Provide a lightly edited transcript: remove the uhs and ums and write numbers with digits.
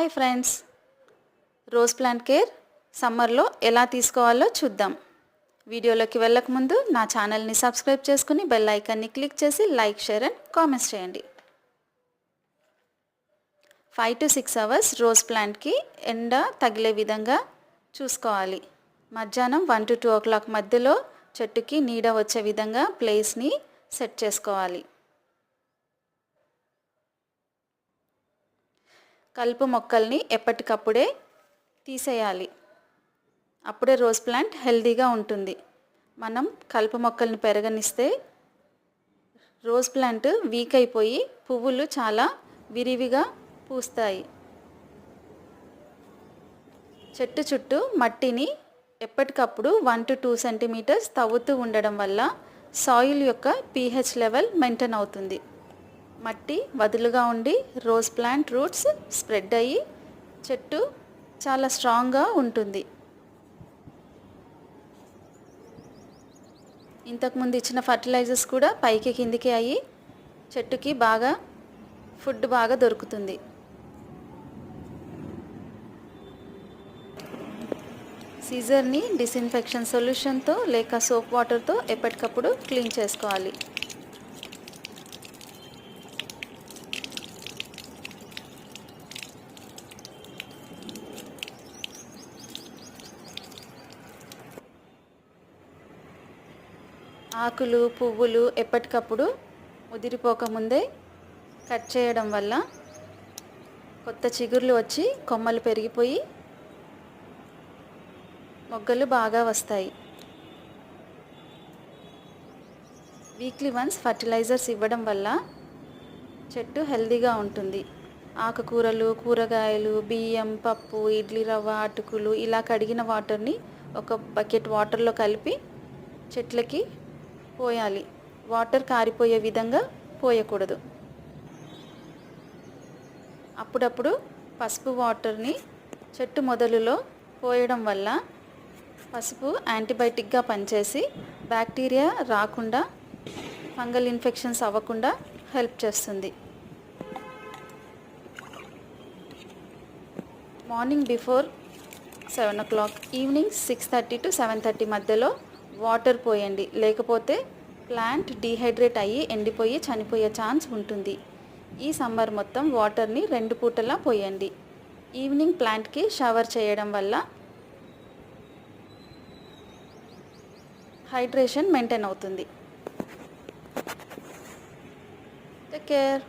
Hi friends, rose plant care సమ్మర్లో ఎలా తీసుకోవాలో చూద్దాం. వీడియోలోకి వెళ్ళకముందు నా ఛానల్ని సబ్స్క్రైబ్ చేసుకుని బెల్ ఐకాన్ని క్లిక్ చేసి లైక్, షేర్ అండ్ కామెంట్స్ చేయండి. 5 to 6 అవర్స్ రోజ్ ప్లాంట్కి ఎండ తగిలే విధంగా చూసుకోవాలి. మధ్యాహ్నం 1 to 2 o'clock మధ్యలో చెట్టుకి నీడ వచ్చే విధంగా ప్లేస్ని సెట్ చేసుకోవాలి. కలుపు మొక్కల్ని ఎప్పటికప్పుడే తీసేయాలి. అప్పుడే రోజ్ ప్లాంట్ హెల్తీగా ఉంటుంది. మనం కలుపు మొక్కల్ని పెరగనిస్తే రోజ్ ప్లాంట్ వీక్ అయిపోయి పువ్వులు చాలా విరివిగా పూస్తాయి. చెట్టు చుట్టూ మట్టిని ఎప్పటికప్పుడు 1 to 2 centimeters తవ్వుతూ ఉండడం వల్ల సాయిల్ యొక్క pH లెవెల్ మెయింటైన్ అవుతుంది. మట్టి వదులుగా ఉండి రోజ్ ప్లాంట్ రూట్స్ స్ప్రెడ్ అయ్యి చెట్టు చాలా స్ట్రాంగ్గా ఉంటుంది. ఇంతకుముందు ఇచ్చిన ఫర్టిలైజర్స్ కూడా పైకి కిందికి అయ్యి చెట్టుకి ఫుడ్ బాగా దొరుకుతుంది. సీజర్ని డిస్ఇన్ఫెక్షన్ సొల్యూషన్తో లేక సోప్ వాటర్తో ఎప్పటికప్పుడు క్లీన్ చేసుకోవాలి. ఆకులు, పువ్వులు ఎప్పటికప్పుడు ముదిరిపోకముందే కట్ చేయడం వల్ల కొత్త చిగుర్లు వచ్చి కొమ్మలు పెరిగిపోయి మొగ్గలు బాగా వస్తాయి. వీక్లీ వన్స్ ఫర్టిలైజర్స్ ఇవ్వడం వల్ల చెట్టు హెల్తీగా ఉంటుంది. ఆకుకూరలు, కూరగాయలు, బియ్యం, పప్పు, ఇడ్లీ రవ్వ, అటుకులు ఇలా కడిగిన వాటర్ని ఒక బకెట్ వాటర్లో కలిపి చెట్లకి పోయాలి. వాటర్ కారిపోయే విధంగా పోయకూడదు. అప్పుడప్పుడు పసుపు వాటర్ని చెట్టు మొదలులో పోయడం వల్ల పసుపు యాంటీబయాటిక్గా పనిచేసి బ్యాక్టీరియా రాకుండా, ఫంగల్ ఇన్ఫెక్షన్స్ అవ్వకుండా హెల్ప్ చేస్తుంది. Morning before 7 o'clock, evening 6:30 to 7:30 మధ్యలో వాటర్ పోయండి. లేకపోతే ప్లాంట్ డీహైడ్రేట్ అయ్యి ఎండిపోయి చనిపోయే ఛాన్స్ ఉంటుంది. ఈ సమ్మర్ మొత్తం వాటర్ని 2 పూటలా పోయండి. ఈవినింగ్ ప్లాంట్కి షవర్ చేయడం వల్ల హైడ్రేషన్ మెయింటైన్ అవుతుంది. Take care.